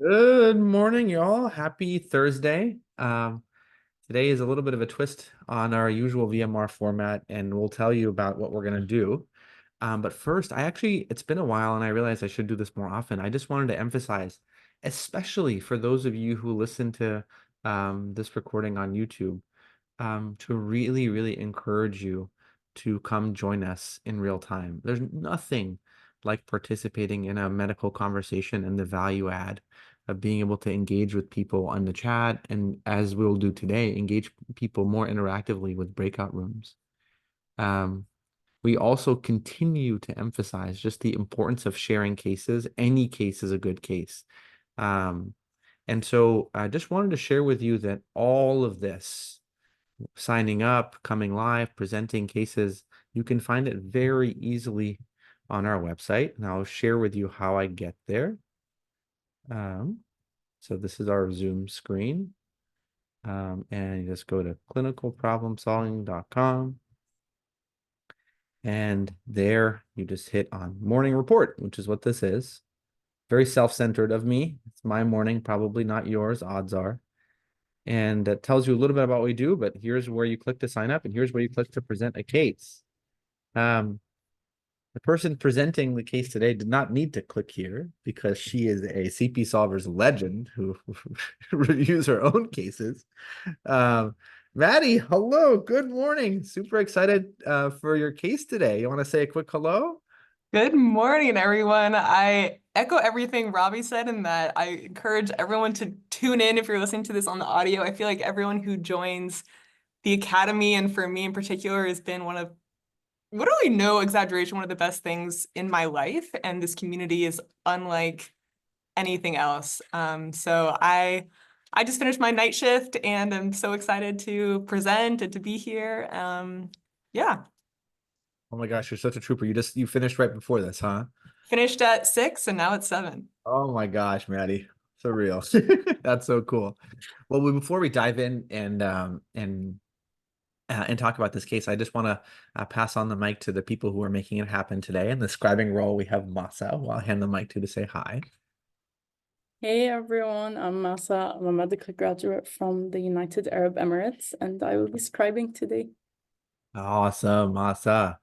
Good morning, y'all. Happy Thursday. Today is a little bit of a twist on our usual VMR format, and we'll tell you about what we're going to do. But first, it's been a while, and I realized I should do this more often. I just wanted to emphasize, especially for those of you who listen to this recording on YouTube, to really, really encourage you to come join us in real time. There's nothing like participating in a medical conversation and the value add of being able to engage with people on the chat, and as we'll do today, engage people more interactively with breakout rooms. Um, we also continue to emphasize just the importance of sharing cases. Any case is a good case. Um, and so I just wanted to share with you that all of this, signing up, coming live, presenting cases, you can find it very easily on our website. And I'll share with you how I get there. Um, so this is our Zoom screen. And you just go to clinicalproblemsolving.com. And there you just hit on morning report, which is what this is. Very self-centered of me. It's my morning, probably not yours, odds are. And that tells you a little bit about what we do, but here's where you click to sign up, and here's where you click to present a case. Um, the person presenting the case today did not need to click here because she is a CP Solvers legend who reviews her own cases. Um, Maddie, hello, good morning. Super excited for your case today. You want to say a quick hello? Good morning, everyone. I echo everything Robbie said in that I encourage everyone to tune in if you're listening to this on the audio. I feel like everyone who joins the Academy, and for me in particular, has been one of, literally no exaggeration, one of the best things in my life. And this community is unlike anything else. So I just finished my night shift and I'm so excited to present and to be here. Yeah, Oh my gosh, you're such a trooper. You finished right before this, huh? finished at 6 and now it's 7. Oh my gosh, Maddie. So real. That's so cool. Well, before we dive in and talk about this case, I just want to pass on the mic to the people who are making it happen today. In the scribing role, we have Masa, who I'll hand the mic to say hi. Hey everyone, I'm Masa. I'm a medical graduate from the United Arab Emirates, and I will be scribing today. Awesome, Masa.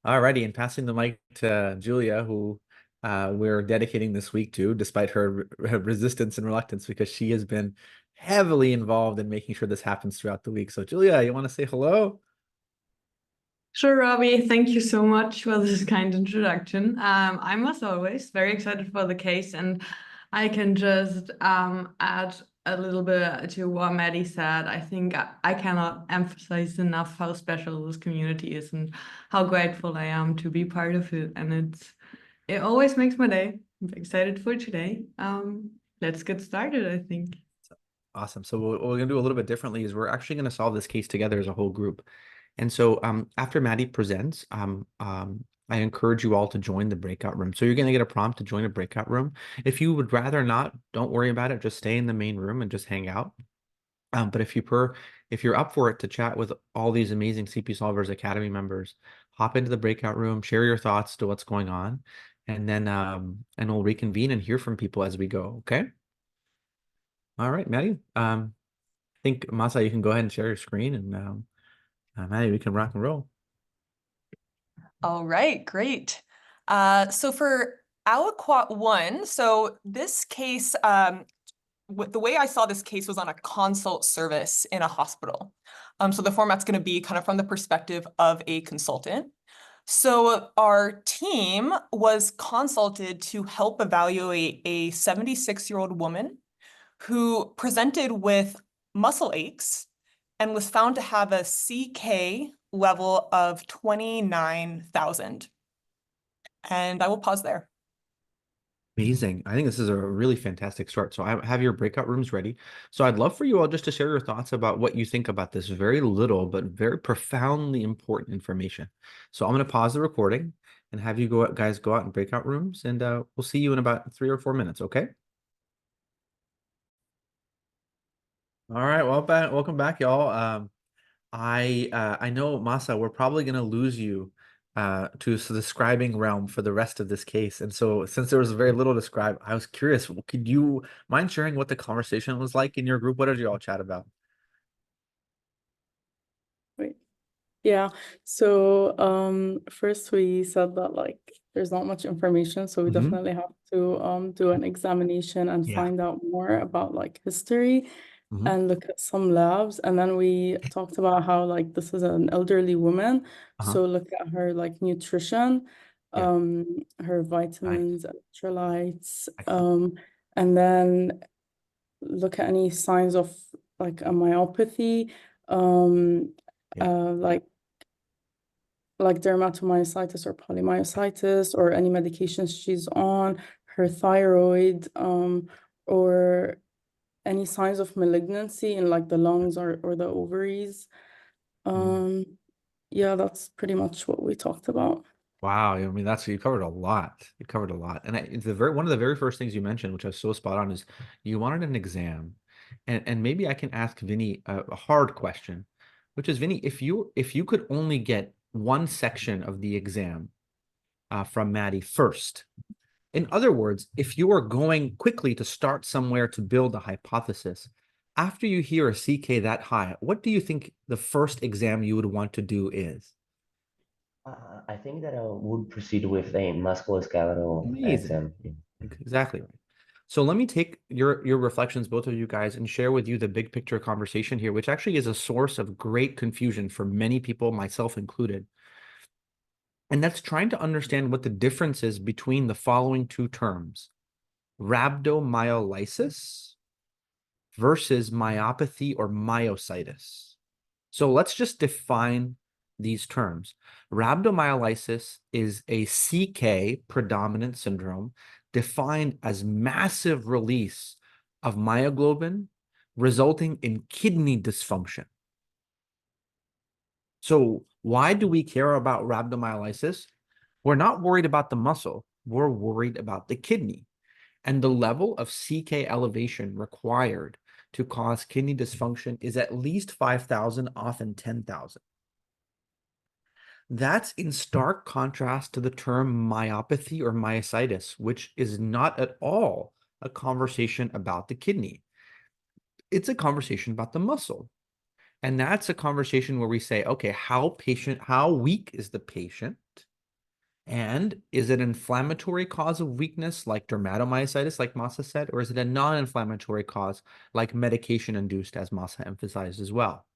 Alrighty, and passing the mic to Julia, who we're dedicating this week to, despite her resistance and reluctance, because she has been heavily involved in making sure this happens throughout the week. So, Julia, you want to say hello? Sure, Robbie. Thank you so much for this kind introduction. I'm, as always, very excited for the case, and I can just add a little bit to what Maddie said. I think I cannot emphasize enough how special this community is and how grateful I am to be part of it. And it always makes my day. I'm excited for today. Let's get started, I think. Awesome. So what we're going to do a little bit differently is we're actually going to solve this case together as a whole group. And so after Maddie presents, I encourage you all to join the breakout room. So you're going to get a prompt to join a breakout room. If you would rather not, don't worry about it. Just stay in the main room and just hang out. But if you're up for it to chat with all these amazing CP Solvers Academy members, hop into the breakout room, share your thoughts to what's going on, and then and we'll reconvene and hear from people as we go. Okay. All right, Maddie. I think Masa, you can go ahead and share your screen, and Maddie, we can rock and roll. All right, great. So for aliquot 1, so this case, the way I saw this case was on a consult service in a hospital. So the format's going to be kind of from the perspective of a consultant. So our team was consulted to help evaluate a 76-year-old woman who presented with muscle aches and was found to have a CK level of 29,000. And I will pause there. Amazing. I think this is a really fantastic start. So I have your breakout rooms ready. So I'd love for you all just to share your thoughts about what you think about this very little, but very profoundly important information. So I'm going to pause the recording and have you guys go out in breakout rooms, and we'll see you in about 3 or 4 minutes. Okay. All right. Well, welcome back, y'all. I know, Masa, we're probably going to lose you to the scribing realm for the rest of this case. And so since there was very little to scribe, I was curious, could you mind sharing what the conversation was like in your group? What did you all chat about? Wait. Yeah. So first we said that like there's not much information, so we Mhm. definitely have to do an examination and Yeah. find out more about like history Mhm. and look at some labs. And then we talked about how like this is an elderly woman, Uh-huh. so look at her like nutrition, Yeah. her Nice. vitamins, electrolytes, Excellent. and then look at any signs of like a myopathy, um, Yeah. like dermatomyositis or polymyositis, or any medications she's on, her thyroid, or any signs of malignancy in like the lungs or the ovaries. Um, yeah, that's pretty much what we talked about. Wow, I mean you covered a lot. You covered a lot, and one of the very first things you mentioned, which I was so spot on, is you wanted an exam, and maybe I can ask Vinny a hard question, which is Vinny, if you could only get one section of the exam from Maddie first, in other words, if you are going quickly to start somewhere to build a hypothesis, after you hear a CK that high, what do you think the first exam you would want to do is? I think that I would proceed with a musculoskeletal Amazing. exam. Exactly right. So let me take your reflections, both of you guys, and share with you the big picture conversation here, which actually is a source of great confusion for many people, myself included. And that's trying to understand what the difference is between the following two terms: rhabdomyolysis versus myopathy or myositis. So let's just define these terms. Rhabdomyolysis is a CK predominant syndrome defined as massive release of myoglobin resulting in kidney dysfunction. So why do we care about rhabdomyolysis? We're not worried about the muscle. We're worried about the kidney and the level of CK elevation required to cause kidney dysfunction is at least 5,000, often 10,000. That's in stark contrast to the term myopathy or myositis, which is not at all a conversation about the kidney. It's a conversation about the muscle. And that's a conversation where we say, okay, how weak is the patient? And is it an inflammatory cause of weakness like dermatomyositis, like Masa said, or is it a non-inflammatory cause like medication-induced, as Masa emphasized as well?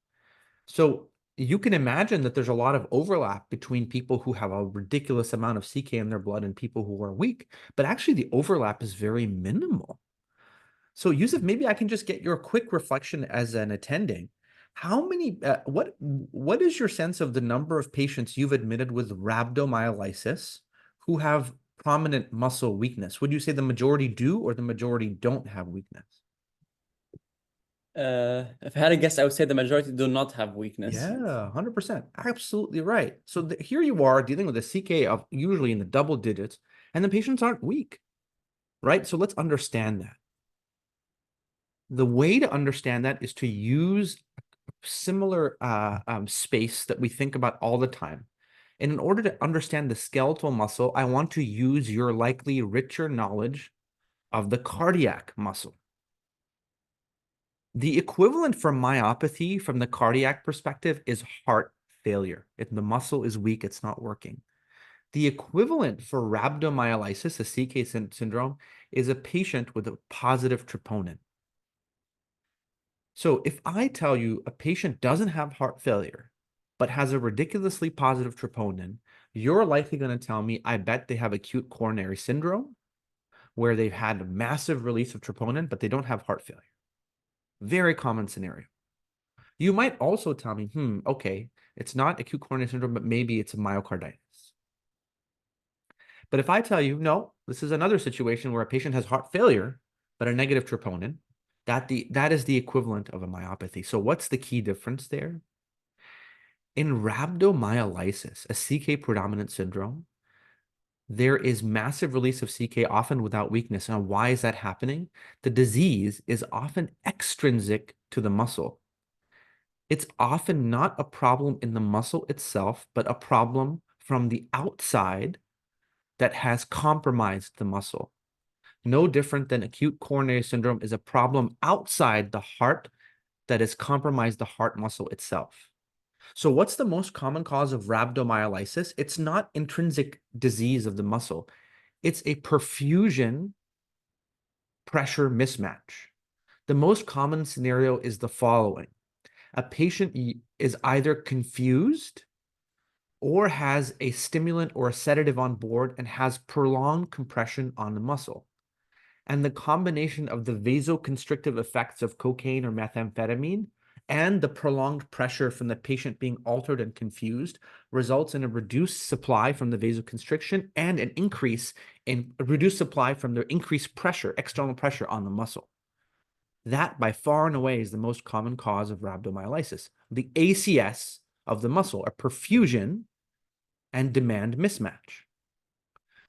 So you can imagine that there's a lot of overlap between people who have a ridiculous amount of CK in their blood and people who are weak, but actually the overlap is very minimal. So Yusuf, maybe I can just get your quick reflection as an attending. How many, what is your sense of the number of patients you've admitted with rhabdomyolysis who have prominent muscle weakness? Would you say the majority do or the majority don't have weakness? If I had a guess, I would say the majority do not have weakness. Yeah, 100%. Absolutely right. So here you are dealing with a CK of usually in the double digits, and the patients aren't weak, right? So let's understand that. The way to understand that is to use similar space that we think about all the time. And in order to understand the skeletal muscle, I want to use your likely richer knowledge of the cardiac muscle. The equivalent for myopathy from the cardiac perspective is heart failure. If the muscle is weak, it's not working. The equivalent for rhabdomyolysis, a CK syndrome, is a patient with a positive troponin. So if I tell you a patient doesn't have heart failure, but has a ridiculously positive troponin, you're likely going to tell me, I bet they have acute coronary syndrome, where they've had a massive release of troponin, but they don't have heart failure. Very common scenario. You might also tell me, okay, it's not acute coronary syndrome, but maybe it's a myocarditis. But if I tell you, no, this is another situation where a patient has heart failure, but a negative troponin, that is the equivalent of a myopathy. So what's the key difference there? In rhabdomyolysis, a CK predominant syndrome, there is massive release of CK, often without weakness. Now, why is that happening? The disease is often extrinsic to the muscle. It's often not a problem in the muscle itself, but a problem from the outside that has compromised the muscle. No different than acute coronary syndrome is a problem outside the heart that has compromised the heart muscle itself. So what's the most common cause of rhabdomyolysis? It's not intrinsic disease of the muscle. It's a perfusion pressure mismatch. The most common scenario is the following. A patient is either confused or has a stimulant or a sedative on board and has prolonged compression on the muscle. And the combination of the vasoconstrictive effects of cocaine or methamphetamine and the prolonged pressure from the patient being altered and confused results in a reduced supply from the vasoconstriction and an increase in a reduced supply from the increased pressure, external pressure on the muscle. That by far and away is the most common cause of rhabdomyolysis. The ACS of the muscle, a perfusion and demand mismatch.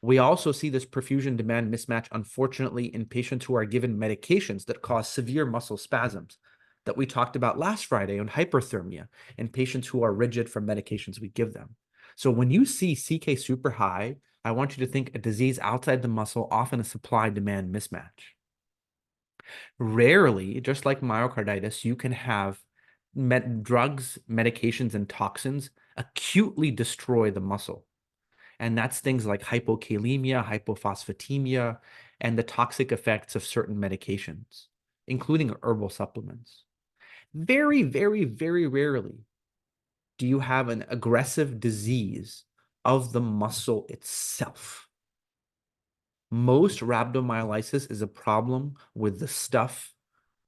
We also see this perfusion demand mismatch, unfortunately, in patients who are given medications that cause severe muscle spasms that we talked about last Friday on hyperthermia in patients who are rigid from medications we give them. So when you see CK super high, I want you to think a disease outside the muscle, often a supply-demand mismatch. Rarely, just like myocarditis, you can have drugs, medications, and toxins acutely destroy the muscle. And that's things like hypokalemia, hypophosphatemia, and the toxic effects of certain medications, including herbal supplements. Very, very, very rarely do you have an aggressive disease of the muscle itself. Most rhabdomyolysis is a problem with the stuff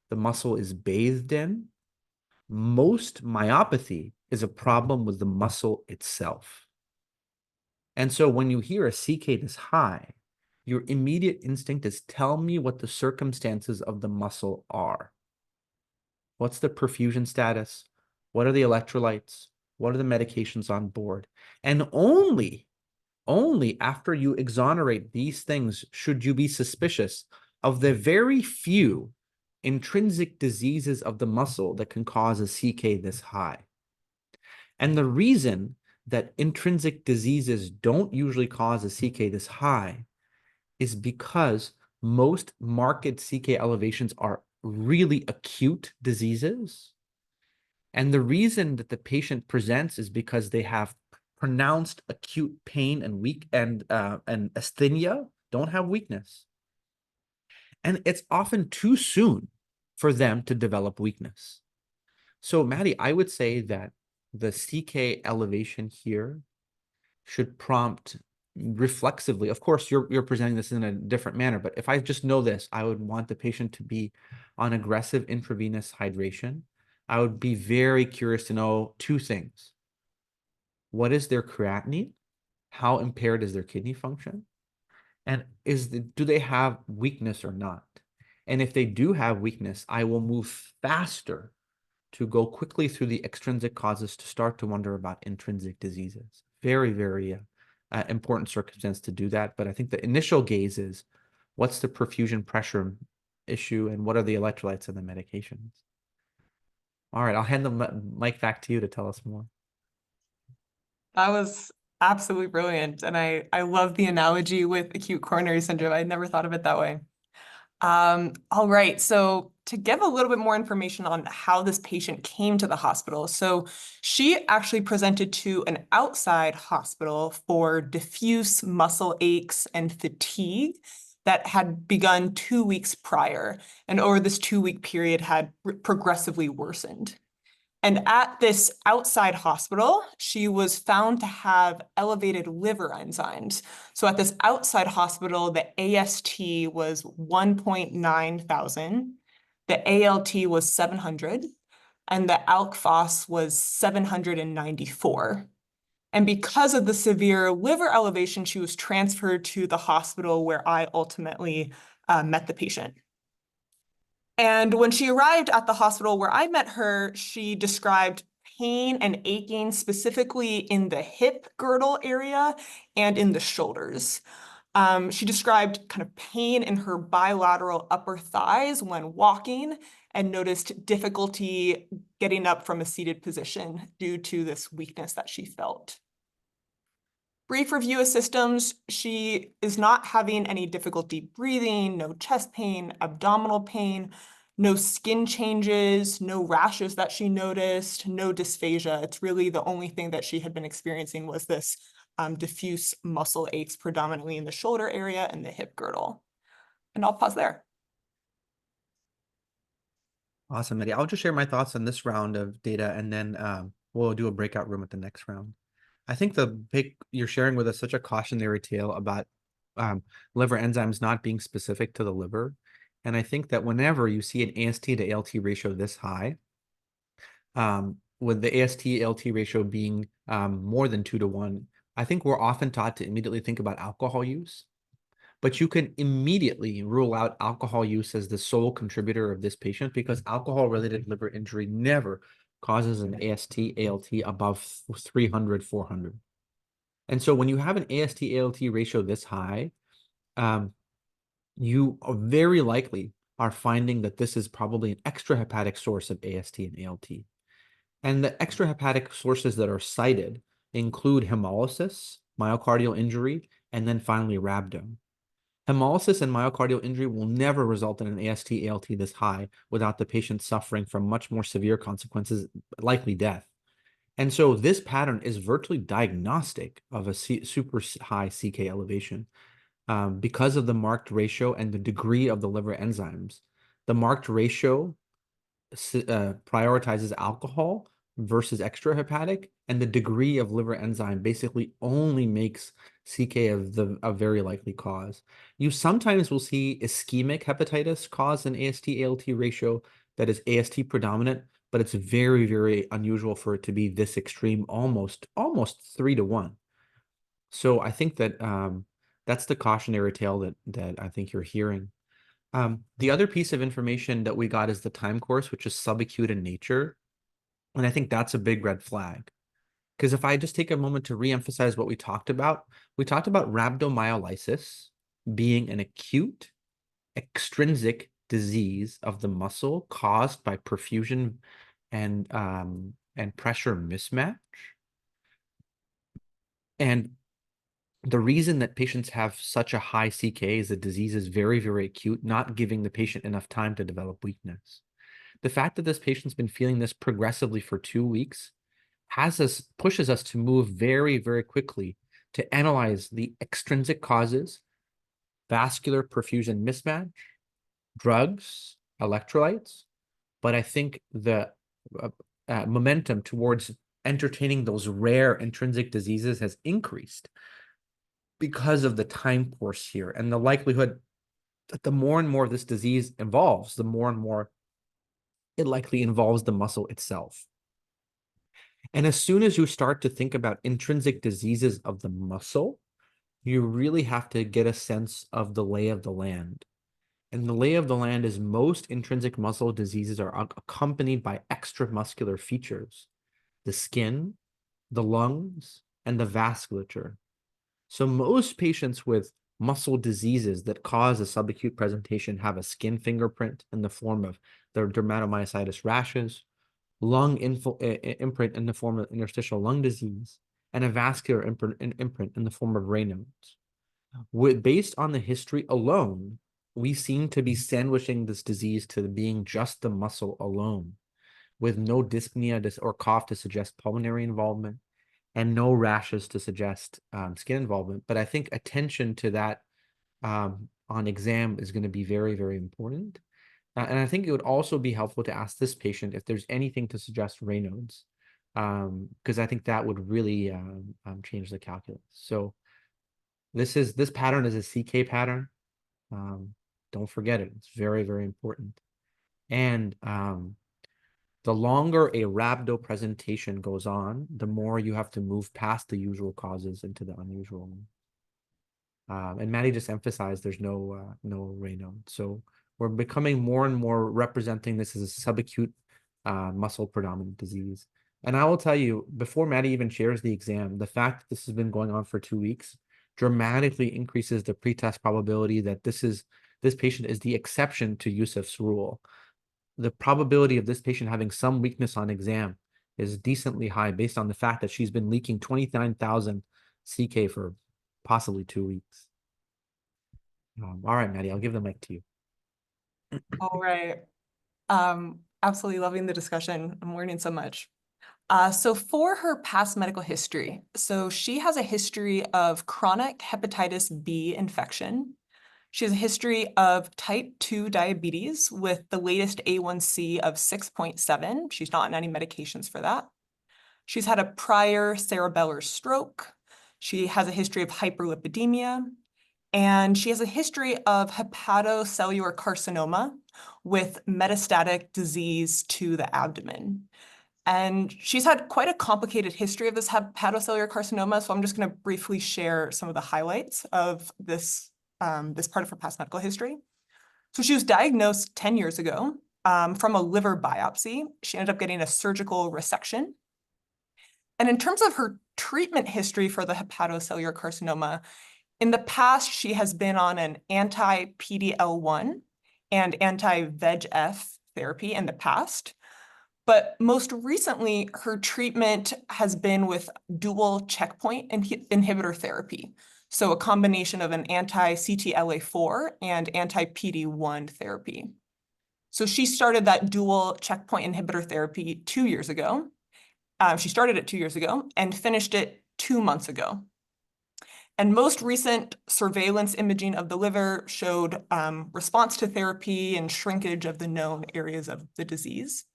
the muscle is bathed in. Most myopathy is a problem with the muscle itself. And so when you hear a CK this high, your immediate instinct is tell me what the circumstances of the muscle are. What's the perfusion status? What are the electrolytes? What are the medications on board? And only after you exonerate these things should you be suspicious of the very few intrinsic diseases of the muscle that can cause a CK this high. And the reason that intrinsic diseases don't usually cause a CK this high is because most marked CK elevations are really acute diseases. And the reason that the patient presents is because they have pronounced acute pain and asthenia, don't have weakness. And it's often too soon for them to develop weakness. So Maddie, I would say that the CK elevation here should prompt reflexively. Of course, you're presenting this in a different manner, but if I just know this, I would want the patient to be on aggressive intravenous hydration. I would be very curious to know two things. What is their creatinine? How impaired is their kidney function? And do they have weakness or not? And if they do have weakness, I will move faster to go quickly through the extrinsic causes to start to wonder about intrinsic diseases. Very, very important circumstance to do that. But I think the initial gaze is, what's the perfusion pressure issue and what are the electrolytes and the medications? All right, I'll hand the mic back to you to tell us more. That was absolutely brilliant. And I love the analogy with acute coronary syndrome. I never thought of it that way. All right, so to give a little bit more information on how this patient came to the hospital. So she actually presented to an outside hospital for diffuse muscle aches and fatigue that had begun 2 weeks prior, and over this 2-week period had progressively worsened. And at this outside hospital, she was found to have elevated liver enzymes. So at this outside hospital, the AST was 1.9 thousand, the ALT was 700, and the ALK Phos was 794. And because of the severe liver elevation, she was transferred to the hospital where I ultimately met the patient. And when she arrived at the hospital where I met her, she described pain and aching specifically in the hip girdle area and in the shoulders. She described kind of pain in her bilateral upper thighs when walking and noticed difficulty getting up from a seated position due to this weakness that she felt. Brief review of systems, she is not having any difficulty breathing, no chest pain, abdominal pain, no skin changes, no rashes that she noticed, no dysphagia. It's really the only thing that she had been experiencing was this diffuse muscle aches, predominantly in the shoulder area and the hip girdle. And I'll pause there. Awesome, Eddie. I'll just share my thoughts on this round of data, and then we'll do a breakout room at the next round. I think you're sharing with us such a cautionary tale about liver enzymes not being specific to the liver. And I think that whenever you see an AST to ALT ratio this high, with the AST ALT ratio being more than 2 to 1, I think we're often taught to immediately think about alcohol use. But you can immediately rule out alcohol use as the sole contributor of this patient, because alcohol-related liver injury never causes an AST ALT above 300, 400. And so when you have an AST ALT ratio this high, you are very likely are finding that this is probably an extrahepatic source of AST and ALT. And the extrahepatic sources that are cited include hemolysis, myocardial injury, and then finally rhabdo. Hemolysis and myocardial injury will never result in an AST ALT this high without the patient suffering from much more severe consequences, likely death. And so this pattern is virtually diagnostic of a super high CK elevation because of the marked ratio and the degree of the liver enzymes. The marked ratio prioritizes alcohol versus extrahepatic, and the degree of liver enzyme basically only makes CK a very likely cause. You sometimes will see ischemic hepatitis cause an AST-ALT ratio that is AST predominant, but it's very, very unusual for it to be this extreme, almost 3 to 1. So I think that that's the cautionary tale that I think you're hearing. The other piece of information that we got is the time course, which is subacute in nature. And I think that's a big red flag. Because if I just take a moment to reemphasize what we talked about rhabdomyolysis being an acute extrinsic disease of the muscle caused by perfusion and pressure mismatch. And the reason that patients have such a high CK is the disease is very, very acute, not giving the patient enough time to develop weakness. The fact that this patient's been feeling this progressively for 2 weeks pushes us to move very, very quickly to analyze the extrinsic causes, vascular perfusion mismatch, drugs, electrolytes. But I think the momentum towards entertaining those rare intrinsic diseases has increased because of the time course here and the likelihood that the more and more this disease evolves, the more and more it likely involves the muscle itself. And as soon as you start to think about intrinsic diseases of the muscle, you really have to get a sense of the lay of the land. And the lay of the land is most intrinsic muscle diseases are accompanied by extramuscular features, the skin, the lungs, and the vasculature. So most patients with muscle diseases that cause a subacute presentation have a skin fingerprint in the form of their dermatomyositis rashes, lung imprint in the form of interstitial lung disease, and a vascular imprint in the form of Raynaud's. Based on the history alone, we seem to be sandwiching this disease to being just the muscle alone, with no dyspnea or cough to suggest pulmonary involvement, and no rashes to suggest skin involvement. But I think attention to that on exam is going to be very, very important. And I think it would also be helpful to ask this patient if there's anything to suggest Raynaud's, because I think that would really change the calculus. So this pattern is a CK pattern. Don't forget it. It's very, very important. And the longer a rhabdo presentation goes on, the more you have to move past the usual causes into the unusual. And Maddie just emphasized there's no Raynaud. So we're becoming more and more representing this as a subacute muscle predominant disease. And I will tell you, before Maddie even shares the exam, the fact that this has been going on for 2 weeks dramatically increases the pretest probability that this patient is the exception to Yusuf's rule. The probability of this patient having some weakness on exam is decently high based on the fact that she's been leaking 29,000 CK for possibly 2 weeks. All right, Maddie, I'll give the mic to you. All right. Absolutely loving the discussion. I'm learning so much. So for her past medical history, so she has a history of chronic hepatitis B infection. She has a history of type 2 diabetes with the latest A1C of 6.7. She's not on any medications for that. She's had a prior cerebellar stroke. She has a history of hyperlipidemia. And she has a history of hepatocellular carcinoma with metastatic disease to the abdomen. And she's had quite a complicated history of this hepatocellular carcinoma, so I'm just going to briefly share some of the highlights of this, this part of her past medical history. So she was diagnosed 10 years ago from a liver biopsy. She ended up getting a surgical resection. And in terms of her treatment history for the hepatocellular carcinoma, in the past, she has been on an anti-PD-L1 and anti-VEGF therapy in the past. But most recently, her treatment has been with dual checkpoint inhibitor therapy. So a combination of an anti-CTLA4 and anti-PD-1 therapy. So she started that dual checkpoint inhibitor therapy 2 years ago. She started it 2 years ago and finished it 2 months ago. And most recent surveillance imaging of the liver showed response to therapy and shrinkage of the known areas of the disease.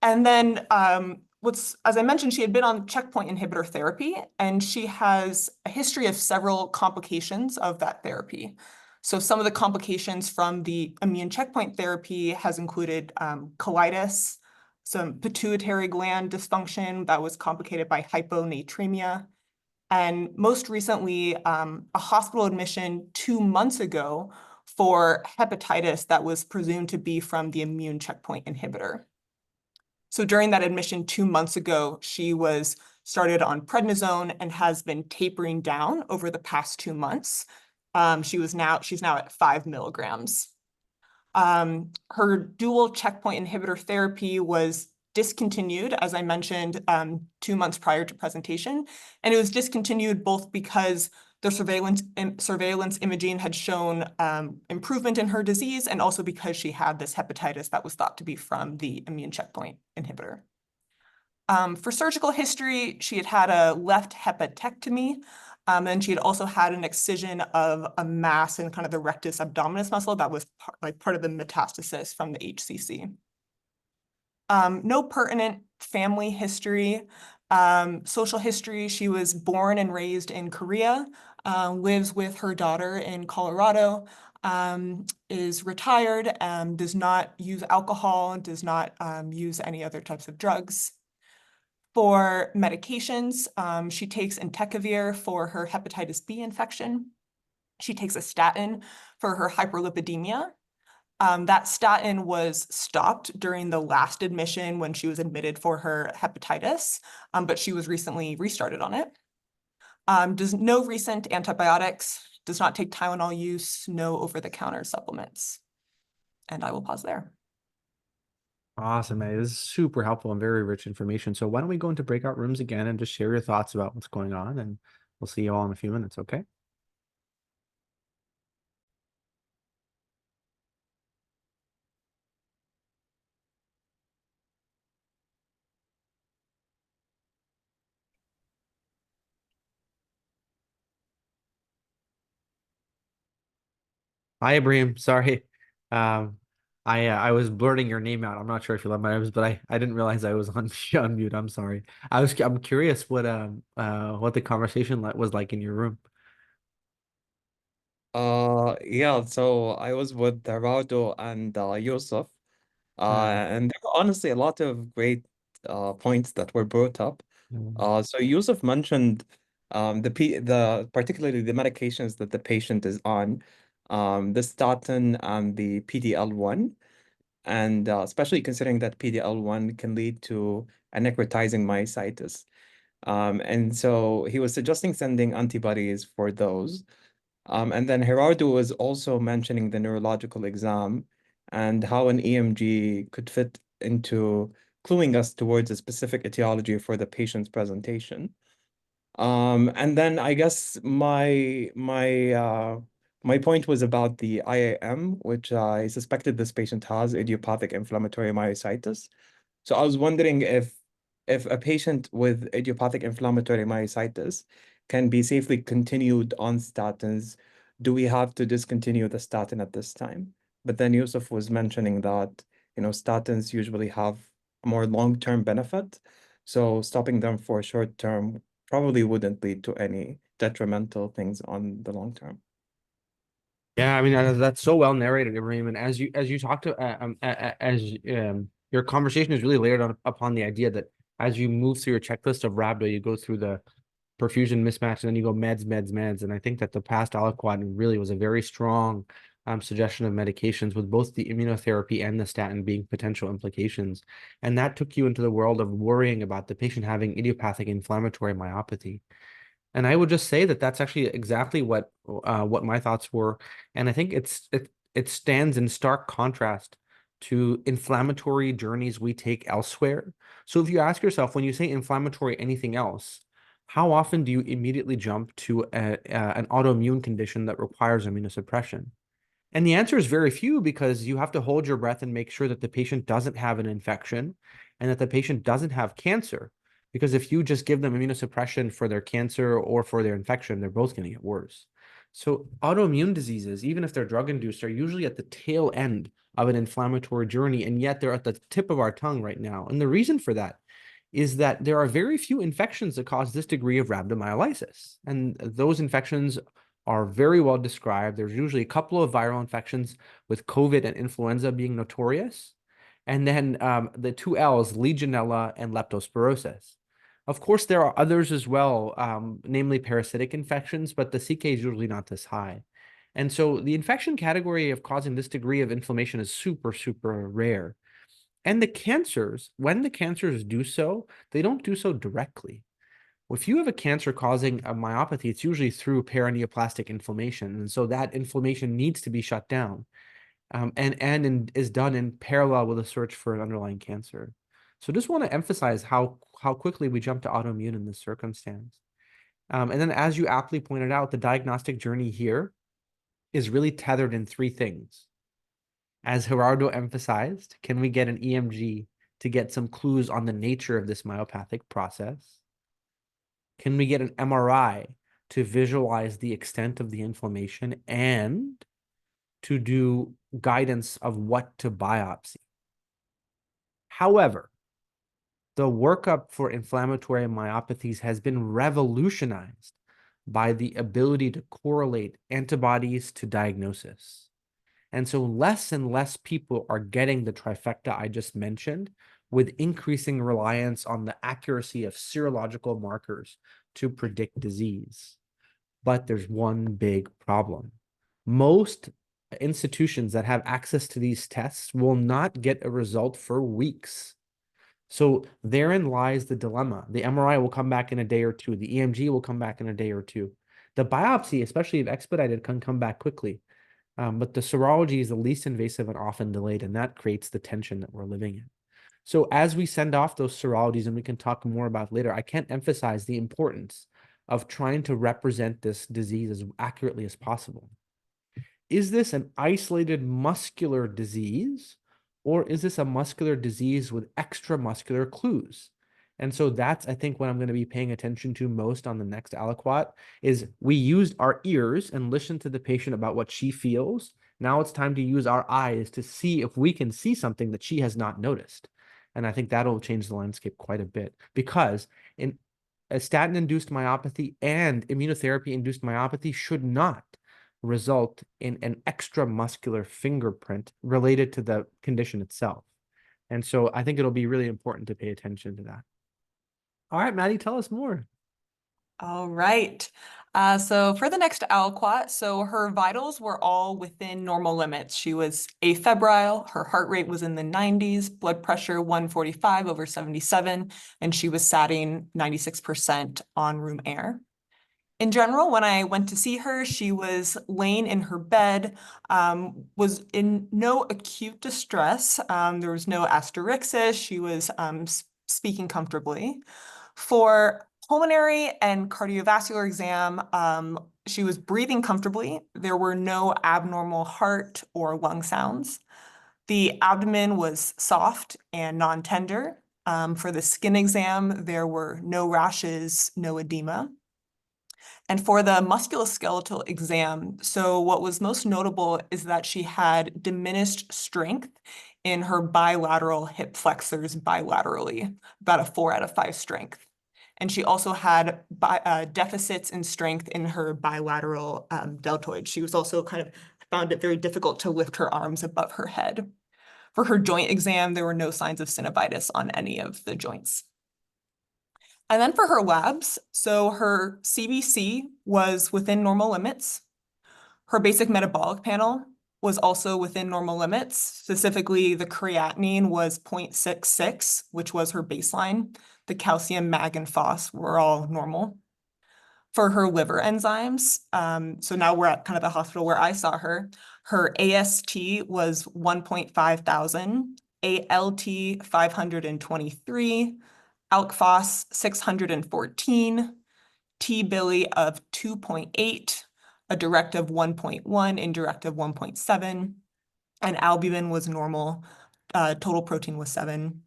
And then as I mentioned, she had been on checkpoint inhibitor therapy, and she has a history of several complications of that therapy. So some of the complications from the immune checkpoint therapy has included colitis, some pituitary gland dysfunction that was complicated by hyponatremia, and most recently, a hospital admission 2 months ago for hepatitis that was presumed to be from the immune checkpoint inhibitor. So during that admission 2 months ago, she was started on prednisone and has been tapering down over the past 2 months. She's now at 5 milligrams. Her dual checkpoint inhibitor therapy was discontinued, as I mentioned, 2 months prior to presentation. And it was discontinued both because the surveillance imaging had shown improvement in her disease, and also because she had this hepatitis that was thought to be from the immune checkpoint inhibitor. For surgical history, she had had a left hepatectomy, and she had also had an excision of a mass in kind of the rectus abdominis muscle that was part of the metastasis from the HCC. No pertinent family history. Social history, she was born and raised in Korea, lives with her daughter in Colorado, is retired, does not use alcohol, does not use any other types of drugs. For medications, she takes entecavir for her hepatitis B infection. She takes a statin for her hyperlipidemia. That statin was stopped during the last admission when she was admitted for her hepatitis, but she was recently restarted on it. Does no recent antibiotics, does not take Tylenol use, no over-the-counter supplements. And I will pause there. Awesome, Maddie. This is super helpful and very rich information. So why don't we go into breakout rooms again and just share your thoughts about what's going on, and we'll see you all in a few minutes, okay? Hi, Ibrahim. Sorry. I was blurting your name out. I'm not sure if you love my names, but I didn't realize I was on mute. I'm sorry. I'm curious what the conversation was like in your room. Yeah, so I was with Gerardo and Yusuf, and there were honestly a lot of great points that were brought up. So Yusuf mentioned the particularly the medications that the patient is on, the statin and the PD-L1, and especially considering that PD-L1 can lead to a necrotizing myositis. And so he was suggesting sending antibodies for those. And then Gerardo was also mentioning the neurological exam and how an EMG could fit into cluing us towards a specific etiology for the patient's presentation. And then I guess my point was about the IAM, which I suspected this patient has idiopathic inflammatory myositis. So I was wondering if a patient with idiopathic inflammatory myositis can be safely continued on statins. Do we have to discontinue the statin at this time? But then Yusuf was mentioning that, statins usually have a more long-term benefit. So stopping them for short term probably wouldn't lead to any detrimental things on the long term. Yeah, I mean that's so well narrated, Ibrahim. And as you talked to your conversation is really layered upon the idea that as you move through your checklist of rhabdo, you go through the perfusion mismatch, and then you go meds, meds, meds. And I think that the past aliquot really was a very strong suggestion of medications, with both the immunotherapy and the statin being potential implications. And that took you into the world of worrying about the patient having idiopathic inflammatory myopathy. And I would just say that that's actually exactly what my thoughts were. And I think it stands in stark contrast to inflammatory journeys we take elsewhere. So if you ask yourself, when you say inflammatory anything else, how often do you immediately jump to an autoimmune condition that requires immunosuppression? And the answer is very few, because you have to hold your breath and make sure that the patient doesn't have an infection and that the patient doesn't have cancer. Because if you just give them immunosuppression for their cancer or for their infection, they're both going to get worse. So autoimmune diseases, even if they're drug-induced, are usually at the tail end of an inflammatory journey, and yet they're at the tip of our tongue right now. And the reason for that is that there are very few infections that cause this degree of rhabdomyolysis. And those infections are very well described. There's usually a couple of viral infections, with COVID and influenza being notorious. And then the two L's, Legionella and leptospirosis. Of course, there are others as well, namely parasitic infections, but the CK is usually not this high. And so the infection category of causing this degree of inflammation is super, super rare. And the cancers, when the cancers do so, they don't do so directly. If you have a cancer causing a myopathy, it's usually through paraneoplastic inflammation. And so that inflammation needs to be shut down, and is done in parallel with a search for an underlying cancer. So just want to emphasize how quickly we jump to autoimmune in this circumstance. And then, as you aptly pointed out, the diagnostic journey here is really tethered in three things. As Gerardo emphasized, can we get an EMG to get some clues on the nature of this myopathic process? Can we get an MRI to visualize the extent of the inflammation and to do guidance of what to biopsy? However, the workup for inflammatory myopathies has been revolutionized by the ability to correlate antibodies to diagnosis. And so less and less people are getting the trifecta I just mentioned, with increasing reliance on the accuracy of serological markers to predict disease. But there's one big problem. Most institutions that have access to these tests will not get a result for weeks. So therein lies the dilemma. The MRI will come back in a day or two. The EMG will come back in a day or two. The biopsy, especially if expedited, can come back quickly. But the serology is the least invasive and often delayed, and that creates the tension that we're living in. So as we send off those serologies, and we can talk more about later, I can't emphasize the importance of trying to represent this disease as accurately as possible. Is this an isolated muscular disease, or is this a muscular disease with extramuscular clues? And so that's, I think, what I'm going to be paying attention to most on the next aliquot. Is we used our ears and listened to the patient about what she feels. Now it's time to use our eyes to see if we can see something that she has not noticed. And I think that'll change the landscape quite a bit, because in a statin-induced myopathy and immunotherapy-induced myopathy should not result in an extramuscular fingerprint related to the condition itself. And so I think it'll be really important to pay attention to that. All right, Maddie, tell us more. All right. So for the next aliquot, so her vitals were all within normal limits. She was afebrile, her heart rate was in the 90s, blood pressure 145/77, and she was satting 96% on room air. In general, when I went to see her, she was laying in her bed, was in no acute distress. There was no asterixis. She was speaking comfortably. For pulmonary and cardiovascular exam, she was breathing comfortably. There were no abnormal heart or lung sounds. The abdomen was soft and non-tender. For the skin exam, there were no rashes, no edema. And for the musculoskeletal exam, so what was most notable is that she had diminished strength in her bilateral hip flexors bilaterally, about a 4 out of 5 strength. And she also had deficits in strength in her bilateral deltoid. She was also found it very difficult to lift her arms above her head. For her joint exam, there were no signs of synovitis on any of the joints. And then for her labs, so her CBC was within normal limits. Her basic metabolic panel was also within normal limits. Specifically, the creatinine was 0.66, which was her baseline. The calcium, mag, and phos were all normal. For her liver enzymes, so now we're at kind of the hospital where I saw her. Her AST was 1.5 thousand, ALT 523, ALK phos 614, T-Billy of 2.8, a direct of 1.1, indirect of 1.7, and albumin was normal. Total protein was 7.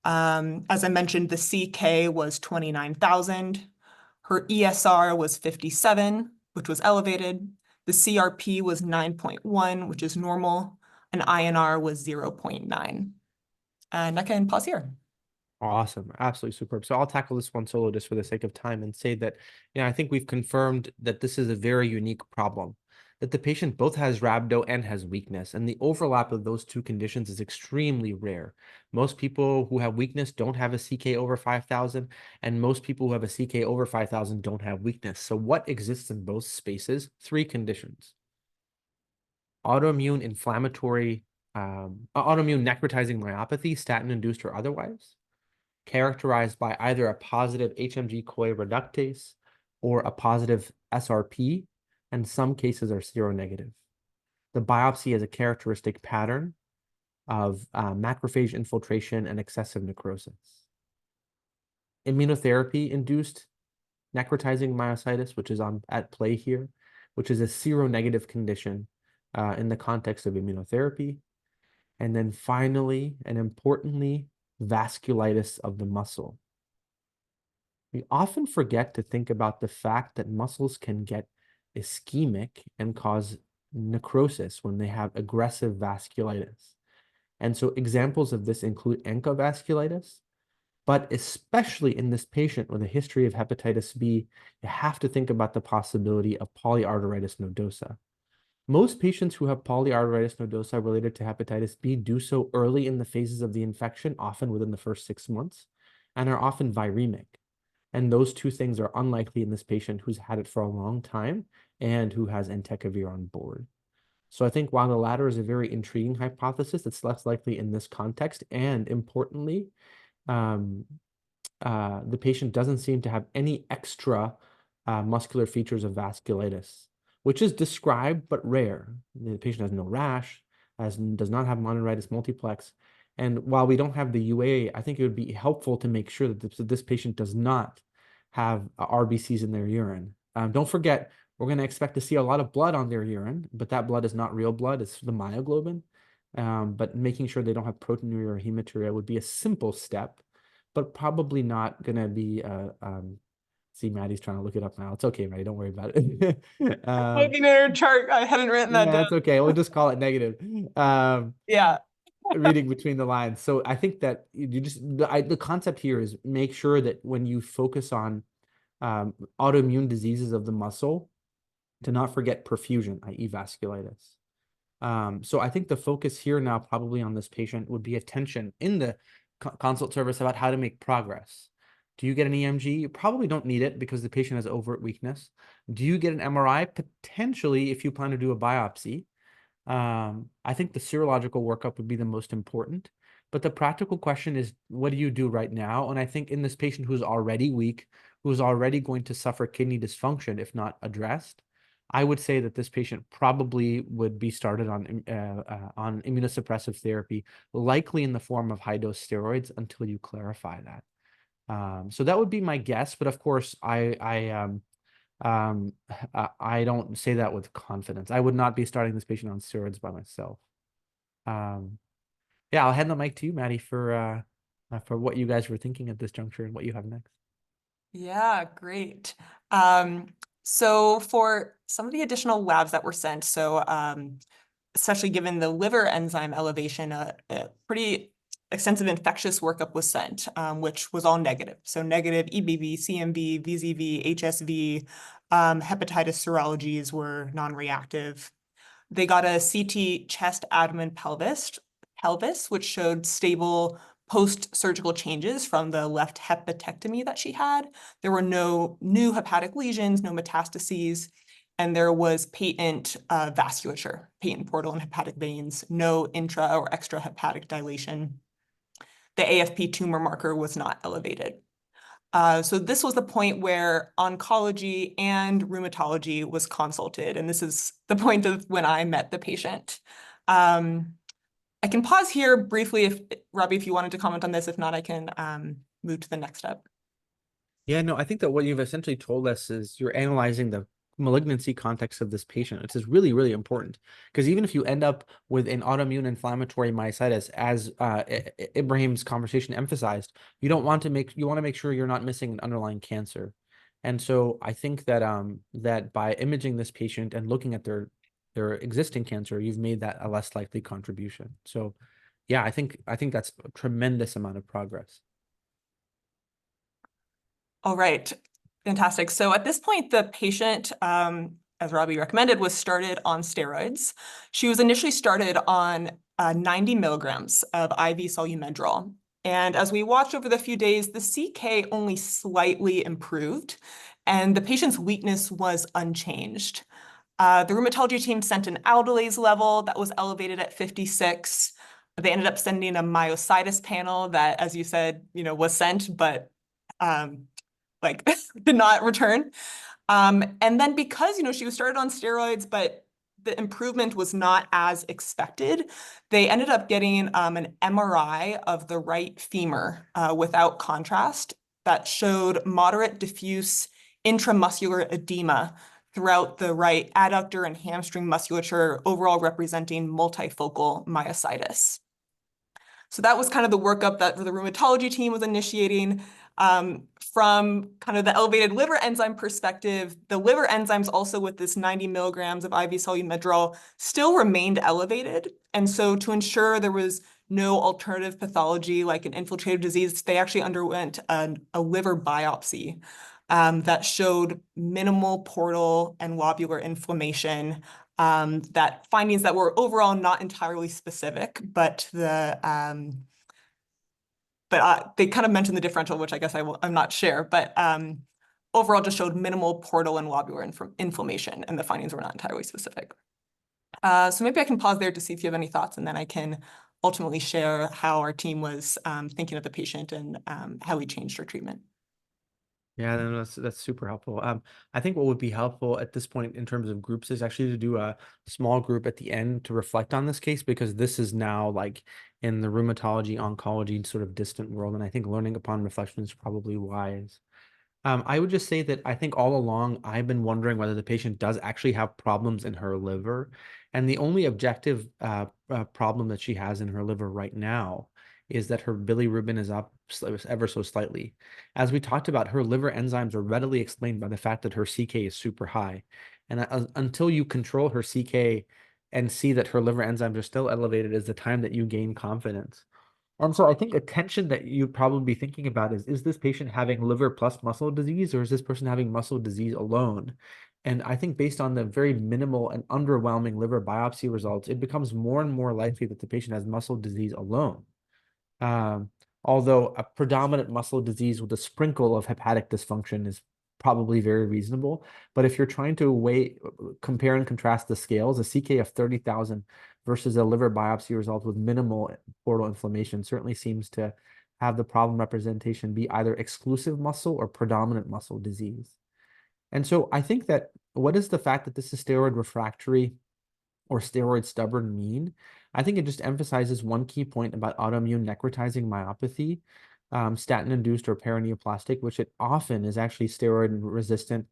As I mentioned, the CK was 29,000. Her ESR was 57, which was elevated. The CRP was 9.1, which is normal. And INR was 0.9. And I can pause here. Awesome. Absolutely superb. So I'll tackle this one solo just for the sake of time and say that, I think we've confirmed that this is a very unique problem, that the patient both has rhabdo and has weakness, and the overlap of those two conditions is extremely rare. Most people who have weakness don't have a CK over 5,000, and most people who have a CK over 5,000 don't have weakness. So what exists in both spaces? 3 conditions. Autoimmune inflammatory, autoimmune necrotizing myopathy, statin-induced or otherwise, characterized by either a positive HMG-CoA reductase or a positive SRP, and some cases are seronegative. The biopsy has a characteristic pattern of macrophage infiltration and excessive necrosis. Immunotherapy-induced necrotizing myositis, which is at play here, which is a seronegative condition in the context of immunotherapy. And then finally, and importantly, vasculitis of the muscle. We often forget to think about the fact that muscles can get ischemic and cause necrosis when they have aggressive vasculitis. And so examples of this include encovasculitis, but especially in this patient with a history of hepatitis B, you have to think about the possibility of polyarteritis nodosa. Most patients who have polyarteritis nodosa related to hepatitis B do so early in the phases of the infection, often within the first 6 months, and are often viremic. And those two things are unlikely in this patient who's had it for a long time and who has entecavir on board. So I think while the latter is a very intriguing hypothesis, it's less likely in this context. And importantly, the patient doesn't seem to have any extra muscular features of vasculitis, which is described but rare. The patient has no rash, does not have mononeuritis multiplex. And while we don't have the UA, I think it would be helpful to make sure that this patient does not have RBCs in their urine. Don't forget, we're going to expect to see a lot of blood on their urine, but that blood is not real blood, it's the myoglobin. But making sure they don't have proteinuria or hematuria would be a simple step, but probably not going to be see, Maddie's trying to look it up now. It's okay, Maddie. Don't worry about it. Looking at her chart, I hadn't written that down. That's okay. We'll just call it negative. Yeah. Reading between the lines. So I think that the concept here is make sure that when you focus on autoimmune diseases of the muscle, to not forget perfusion, i.e. vasculitis. So I think the focus here now probably on this patient would be attention in the consult service about how to make progress. Do you get an EMG? You probably don't need it because the patient has overt weakness. Do you get an MRI? Potentially, if you plan to do a biopsy. I think the serological workup would be the most important. But the practical question is, what do you do right now? And I think in this patient who's already weak, who's already going to suffer kidney dysfunction if not addressed, I would say that this patient probably would be started on immunosuppressive therapy, likely in the form of high-dose steroids until you clarify that. So that would be my guess, but of course, I don't say that with confidence. I would not be starting this patient on steroids by myself. Yeah, I'll hand the mic to you, Maddie, for what you guys were thinking at this juncture and what you have next. Yeah, great. So for some of the additional labs that were sent, so especially given the liver enzyme elevation, a pretty extensive infectious workup was sent, which was all negative. So negative EBV, CMV, VZV, HSV, hepatitis serologies were non-reactive. They got a CT chest, abdomen, pelvis, which showed stable post-surgical changes from the left hepatectomy that she had. There were no new hepatic lesions, no metastases, and there was patent vasculature, patent portal and hepatic veins, no intra or extra hepatic dilation. The AFP tumor marker was not elevated. So this was the point where oncology and rheumatology was consulted, and this is the point of when I met the patient. I can pause here briefly if, Rabih, if you wanted to comment on this. If not, I can move to the next step. Yeah, no, I think that what you've essentially told us is you're analyzing the malignancy context of this patient, which is really, really important. Because even if you end up with an autoimmune inflammatory myositis, as Ibrahim's conversation emphasized, you want to make sure you're not missing an underlying cancer. And so I think that that by imaging this patient and looking at their existing cancer, you've made that a less likely contribution. So yeah, I think that's a tremendous amount of progress. All right, fantastic. So at this point, the patient, as Rabih recommended, was started on steroids. She was initially started on 90 milligrams of IV solumedrol. And as we watched over the few days, the CK only slightly improved, and the patient's weakness was unchanged. The rheumatology team sent an aldolase level that was elevated at 56. They ended up sending a myositis panel that, as you said, was sent, but did not return. And then because, she was started on steroids, but the improvement was not as expected, they ended up getting an MRI of the right femur without contrast that showed moderate diffuse intramuscular edema throughout the right adductor and hamstring musculature, overall representing multifocal myositis. So that was kind of the workup that the rheumatology team was initiating. From kind of the elevated liver enzyme perspective, the liver enzymes also with this 90 milligrams of IV solumedrol still remained elevated. And so to ensure there was no alternative pathology like an infiltrative disease, they actually underwent a liver biopsy that showed minimal portal and lobular inflammation, that findings that were overall not entirely specific, but they kind of mentioned the differential, which I guess I'm not sure, but overall just showed minimal portal and lobular inflammation, and the findings were not entirely specific. So maybe I can pause there to see if you have any thoughts, and then I can ultimately share how our team was thinking of the patient and how we changed our treatment. Yeah, no, that's super helpful. I think what would be helpful at this point in terms of groups is actually to do a small group at the end to reflect on this case, because this is now like in the rheumatology, oncology sort of distant world, and I think learning upon reflection is probably wise. I would just say that I think all along I've been wondering whether the patient does actually have problems in her liver, and the only objective problem that she has in her liver right now is that her bilirubin is up ever so slightly. As we talked about, her liver enzymes are readily explained by the fact that her CK is super high. And until you control her CK and see that her liver enzymes are still elevated is the time that you gain confidence. And so I think attention that you'd probably be thinking about is this patient having liver plus muscle disease, or is this person having muscle disease alone? And I think based on the very minimal and underwhelming liver biopsy results, it becomes more and more likely that the patient has muscle disease alone. Although a predominant muscle disease with a sprinkle of hepatic dysfunction is probably very reasonable. But if you're trying to compare and contrast the scales, a CK of 30,000 versus a liver biopsy result with minimal portal inflammation certainly seems to have the problem representation be either exclusive muscle or predominant muscle disease. And so I think that what does the fact that this is steroid refractory or steroid stubborn mean? I think it just emphasizes one key point about autoimmune necrotizing myopathy. statin-induced or paraneoplastic, which it often is actually steroid resistant.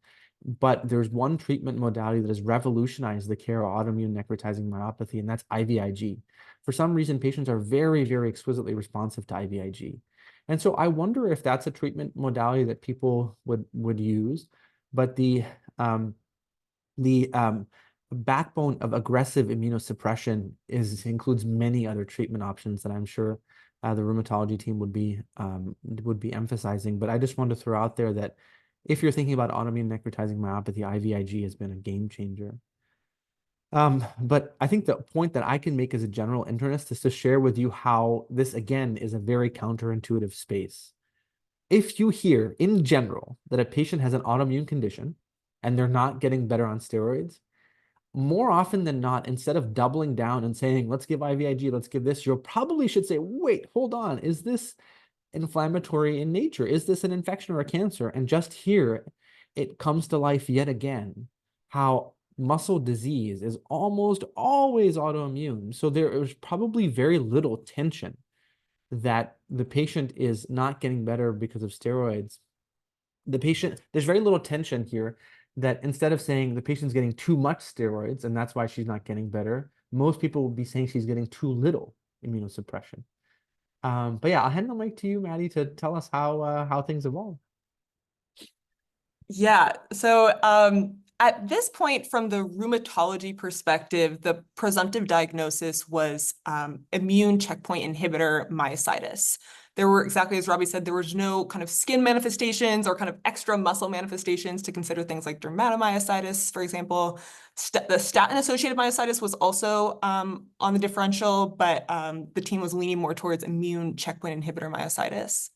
But there's one treatment modality that has revolutionized the care of autoimmune necrotizing myopathy, and that's IVIG. For some reason, patients are very, very exquisitely responsive to IVIG. And so I wonder if that's a treatment modality that people would use. But the backbone of aggressive immunosuppression includes many other treatment options that I'm sure the rheumatology team would be emphasizing. But I just wanted to throw out there that if you're thinking about autoimmune necrotizing myopathy, IVIG has been a game changer. But I think the point that I can make as a general internist is to share with you how this, again, is a very counterintuitive space. If you hear in general that a patient has an autoimmune condition and they're not getting better on steroids, more often than not, instead of doubling down and saying, let's give IVIG, let's give this, you probably should say, wait, hold on, is this inflammatory in nature? Is this an infection or a cancer? And just here, it comes to life yet again, how muscle disease is almost always autoimmune. So there is probably very little tension that the patient is not getting better because of steroids. There's very little tension here that instead of saying the patient's getting too much steroids and that's why she's not getting better, most people would be saying she's getting too little immunosuppression. But yeah, I'll hand the mic to you, Maddie, to tell us how things evolve. Yeah, so at this point, from the rheumatology perspective, the presumptive diagnosis was immune checkpoint inhibitor myositis. There were, exactly as Rabih said, there was no kind of skin manifestations or kind of extra muscle manifestations to consider things like dermatomyositis, for example. The statin-associated myositis was also on the differential, but the team was leaning more towards immune checkpoint inhibitor myositis.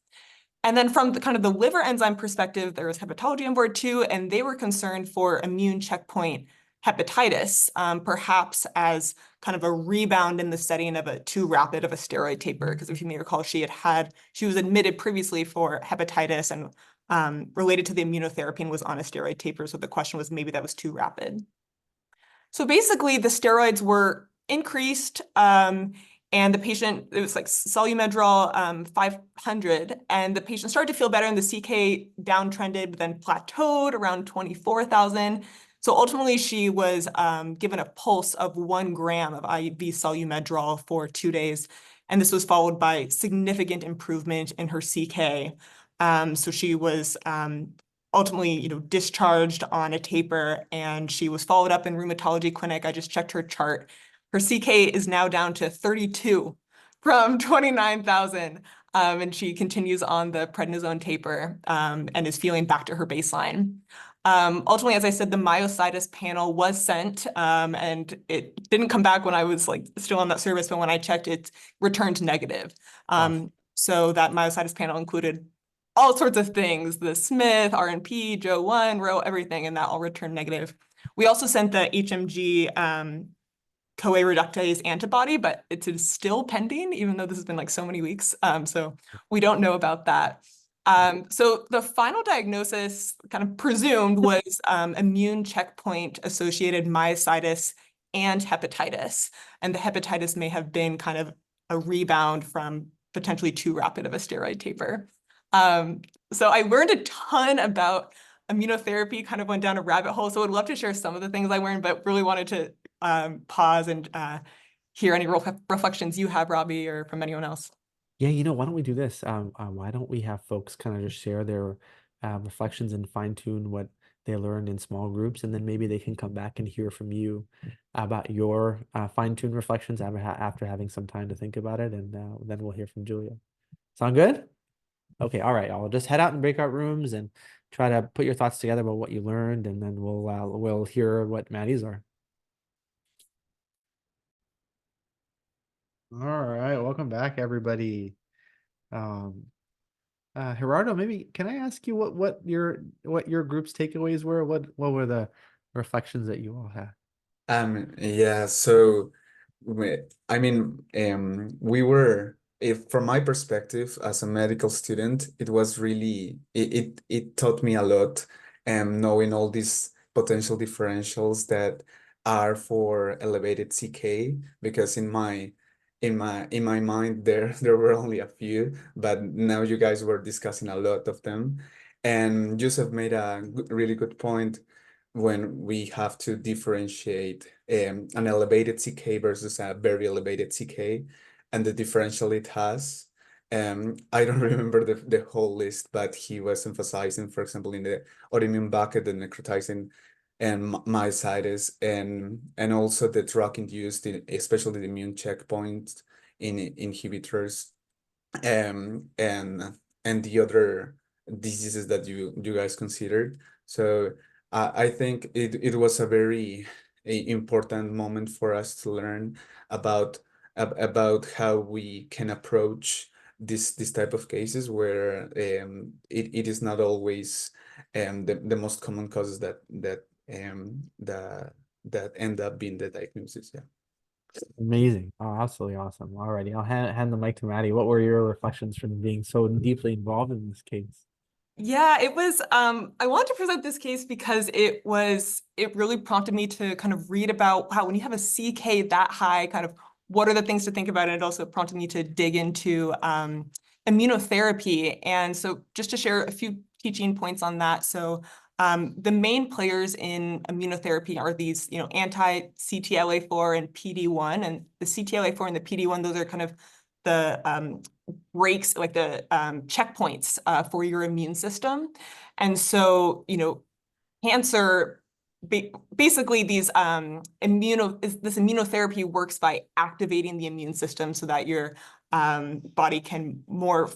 And then from the kind of the liver enzyme perspective, there was hepatology on board too, and they were concerned for immune checkpoint hepatitis, perhaps as kind of a rebound in the setting of a too rapid of a steroid taper. Because if you may recall, she was admitted previously for hepatitis and related to the immunotherapy and was on a steroid taper. So the question was maybe that was too rapid. So basically the steroids were increased, and the patient, it was like Solumedrol 500, and the patient started to feel better and the CK downtrended, but then plateaued around 24,000. So ultimately she was given a pulse of 1 gram of IV Solumedrol for 2 days. And this was followed by significant improvement in her CK. So she was ultimately, discharged on a taper, and she was followed up in rheumatology clinic. I just checked her chart. Her CK is now down to 32 from 29,000, and she continues on the prednisone taper and is feeling back to her baseline. Ultimately, as I said, the myositis panel was sent, and it didn't come back when I was still on that service, but when I checked, it returned negative. So that myositis panel included all sorts of things, the Smith, RNP, Jo1, Rho, everything, and that all returned negative. We also sent the HMG CoA reductase antibody, but it is still pending, even though this has been so many weeks. So we don't know about that. So the final diagnosis kind of presumed was immune checkpoint associated myositis and hepatitis. And the hepatitis may have been kind of a rebound from potentially too rapid of a steroid taper. So I learned a ton about immunotherapy, kind of went down a rabbit hole. So I would love to share some of the things I learned, but really wanted to pause and hear any reflections you have, Rabih, or from anyone else. Yeah, why don't we do this? Why don't we have folks kind of just share their reflections and fine tune what they learned in small groups, and then maybe they can come back and hear from you about your fine tune reflections after having some time to think about it, and then we'll hear from Julia. Sound good? Okay, all right. I'll just head out in breakout rooms and try to put your thoughts together about what you learned, and then we'll hear what Maddie's are. All right, welcome back, everybody. Gerardo, maybe can I ask you what your group's takeaways were? What were the reflections that you all had? Yeah, so we were, if from my perspective as a medical student, it was really it taught me a lot, knowing all these potential differentials that are for elevated CK, because in my in my mind there were only a few, but now you guys were discussing a lot of them. And Joseph made a really good point when we have to differentiate an elevated CK versus a very elevated CK and the differential it has. I don't remember the whole list, but he was emphasizing, for example, in the autoimmune bucket, the necrotizing and myositis, and also the drug induced, especially the immune checkpoint inhibitors, and the other diseases that you guys considered. So I think it was a very important moment for us to learn about how we can approach this type of cases where it is not always the most common causes that end up being the diagnosis. Yeah. Amazing. Oh, absolutely awesome. Alrighty, I'll hand the mic to Maddie. What were your reflections from being so deeply involved in this case? Yeah, it was, I wanted to present this case because it really prompted me to kind of read about how when you have a CK that high, kind of what are the things to think about? And it also prompted me to dig into immunotherapy. And so just to share a few teaching points on that. So the main players in immunotherapy are these, anti-CTLA-4 and PD-1. And the CTLA-4 and the PD-1, those are kind of the breaks, like the checkpoints for your immune system. And so, cancer, basically these this immunotherapy works by activating the immune system so that your body can more,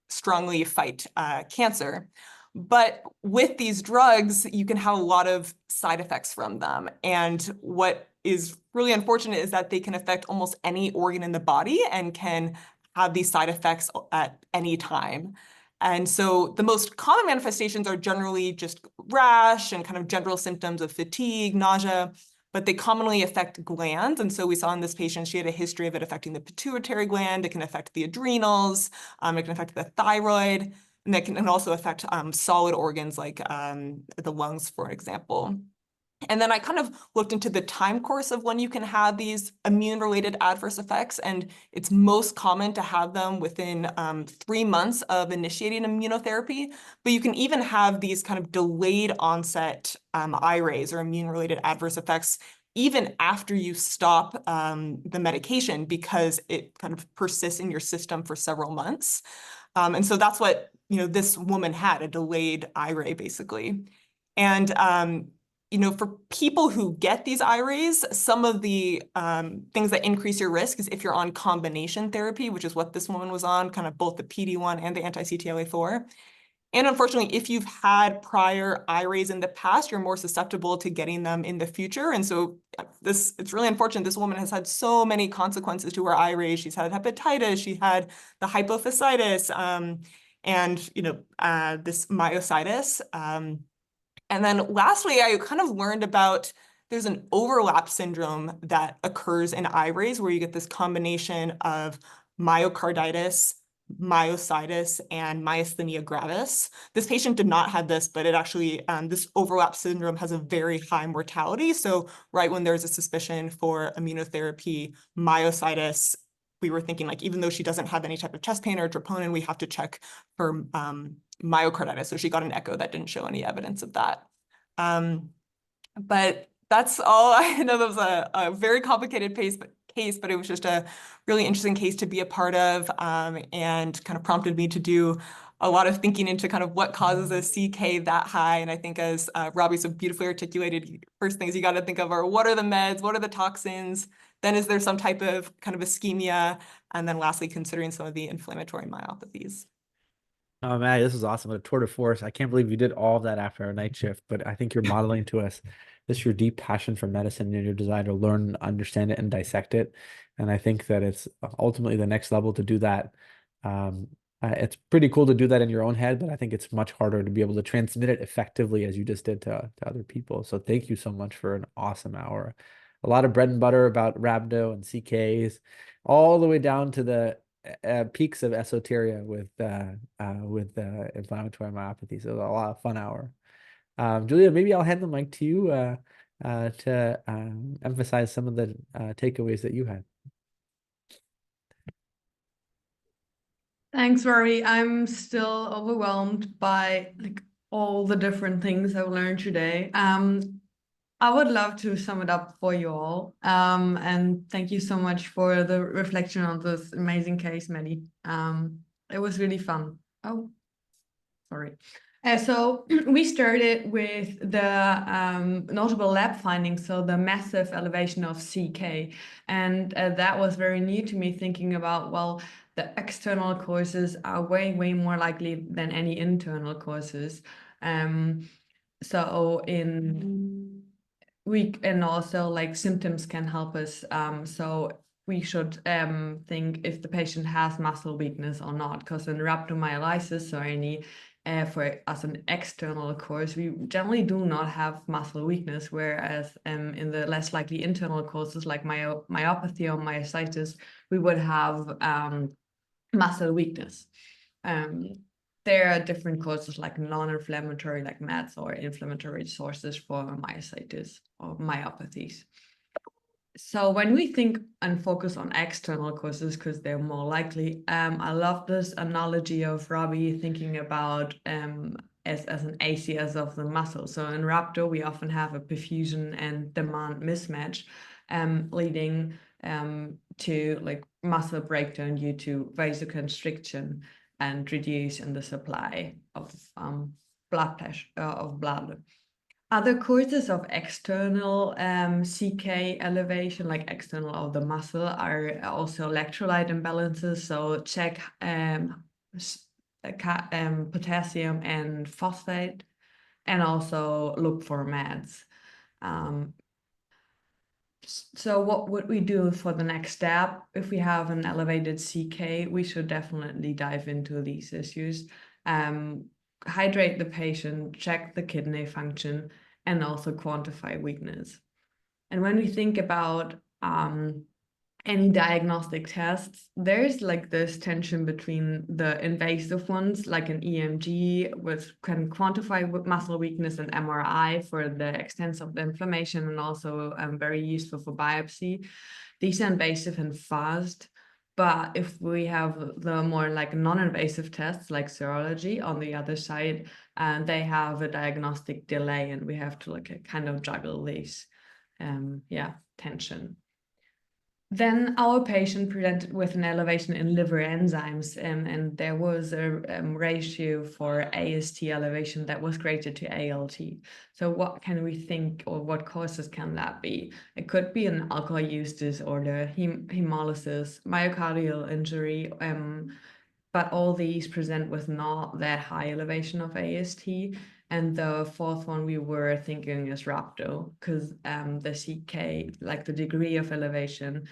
strongly fight cancer. But with these drugs, you can have a lot of side effects from them. And what is really unfortunate is that they can affect almost any organ in the body and can have these side effects at any time. And so the most common manifestations are generally just rash and kind of general symptoms of fatigue, nausea, but they commonly affect glands. And so we saw in this patient, she had a history of it affecting the pituitary gland. It can affect the adrenals. It can affect the thyroid. And that can also affect solid organs like the lungs, for example. And then I kind of looked into the time course of when you can have these immune-related adverse effects, and it's most common to have them within 3 months of initiating immunotherapy, but you can even have these kind of delayed onset IRAs or immune-related adverse effects even after you stop the medication because it kind of persists in your system for several months. And so that's what, this woman had, a delayed IRA basically. And for people who get these IRAs, some of the things that increase your risk is if you're on combination therapy, which is what this woman was on, kind of both the PD-1 and the anti-CTLA-4. And unfortunately, if you've had prior IRAs in the past, you're more susceptible to getting them in the future. And so it's really unfortunate. This woman has had so many consequences to her IRAs. She's had hepatitis, she had the hypophysitis, and this myositis. And then lastly, I kind of learned about there's an overlap syndrome that occurs in IRAs where you get this combination of myocarditis, myositis, and myasthenia gravis. This patient did not have this, but it actually, this overlap syndrome has a very high mortality. So right when there's a suspicion for immunotherapy, myositis, we were thinking like, even though she doesn't have any type of chest pain or troponin, we have to check for myocarditis. So she got an echo that didn't show any evidence of that. But that's all. I know that was a very complicated case, but it was just a really interesting case to be a part of, and kind of prompted me to do a lot of thinking into kind of what causes a CK that high. And I think as Rabih so beautifully articulated, first things you got to think of are what are the meds, what are the toxins, then is there some type of kind of ischemia, and then lastly, considering some of the inflammatory myopathies. Oh man, this is awesome. A tour de force. I can't believe you did all of that after a night shift, but I think you're modeling to us this your deep passion for medicine and your desire to learn, understand it, and dissect it. And I think that it's ultimately the next level to do that. It's pretty cool to do that in your own head, but I think it's much harder to be able to transmit it effectively as you just did to other people. So thank you so much for an awesome hour. A lot of bread and butter about rhabdo and CKs, all the way down to the peaks of esoteria with inflammatory myopathy. So it was a lot of fun hour. Julia, maybe I'll hand the mic to you to emphasize some of the takeaways that you had. Thanks, Rory. I'm still overwhelmed by like all the different things I've learned today. I would love to sum it up for you all. And thank you so much for the reflection on this amazing case, Maddie. It was really fun. Oh, sorry. So we started with the notable lab findings, so the massive elevation of CK. And that was very new to me, thinking about, well, the external causes are way, way more likely than any internal causes. So and also like symptoms can help us. So we should think if the patient has muscle weakness or not, because in rhabdomyolysis or any for as an external cause, we generally do not have muscle weakness, whereas in the less likely internal causes like myopathy or myositis, we would have muscle weakness. There are different causes like non-inflammatory, like MADs, or inflammatory sources for myositis or myopathies. So when we think and focus on external causes, because they're more likely, I love this analogy of Rabih thinking about as an ACS of the muscle. So in rhabdo, we often have a perfusion and demand mismatch, leading to like muscle breakdown due to vasoconstriction and reduce in the supply of blood pressure of blood. Other causes of external CK elevation, like external of the muscle, are also electrolyte imbalances. So check potassium and phosphate, and also look for meds. So what would we do for the next step? If we have an elevated CK, we should definitely dive into these issues. Hydrate the patient, check the kidney function, and also quantify weakness. And when we think about any diagnostic tests, there's like this tension between the invasive ones, like an EMG, which can quantify muscle weakness, and MRI for the extent of the inflammation, and also very useful for biopsy. These are invasive and fast. But if we have the more like non-invasive tests like serology on the other side, they have a diagnostic delay, and we have to like kind of juggle these tension. Then our patient presented with an elevation in liver enzymes, and there was a ratio for AST elevation that was greater to ALT. So what can we think, or what causes can that be? It could be an alcohol use disorder, hemolysis, myocardial injury, but all these present with not that high elevation of AST. And the fourth one we were thinking is rhabdo, because the CK, like the degree of elevation,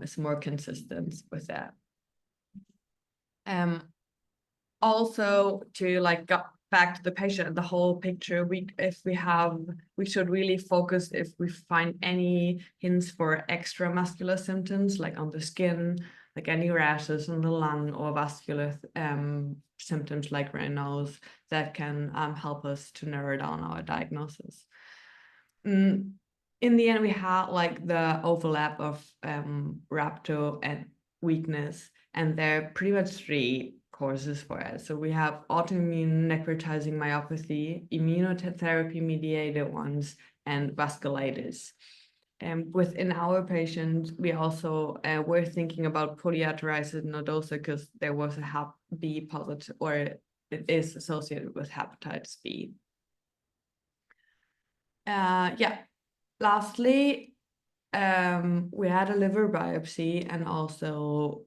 is more consistent with that. Also, to like go back to the patient, the whole picture, we should really focus if we find any hints for extramuscular symptoms, like on the skin, like any rashes on the lung, or vascular symptoms like Raynaud's, that can help us to narrow down our diagnosis. In the end, we had like the overlap of rhabdo and weakness, and there are pretty much three causes for it. So we have autoimmune necrotizing myopathy, immunotherapy mediated ones, and vasculitis. And within our patients, we also were thinking about polyarteritis nodosa, because there was a Hep B positive, or it is associated with hepatitis B. Lastly, we had a liver biopsy, and also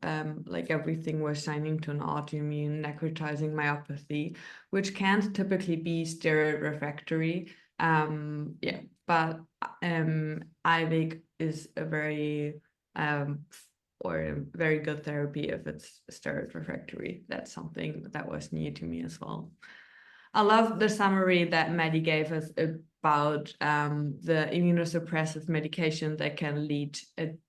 like everything was signing to an autoimmune necrotizing myopathy, which can't typically be steroid refractory. But IVIG is a very good therapy if it's steroid refractory. That's something that was new to me as well. I love the summary that Maddie gave us about the immunosuppressive medication that can lead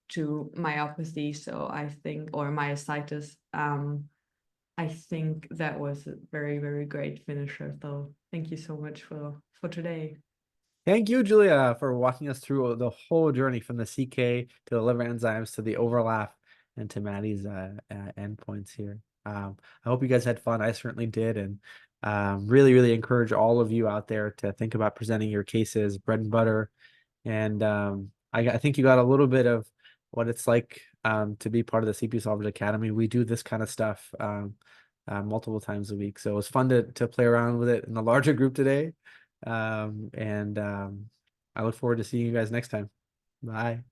to myopathy. So I think, or myositis. I think that was a very, very great finisher. So thank you so much for today. Thank you, Julia, for walking us through the whole journey from the CK to the liver enzymes to the overlap and to Maddie's endpoints here. I hope you guys had fun. I certainly did, and really, really encourage all of you out there to think about presenting your cases, bread and butter. And I think you got a little bit of what it's like to be part of the CPU Solvers Academy. We do this kind of stuff multiple times a week. So it was fun to play around with it in a larger group today. I look forward to seeing you guys next time. Bye.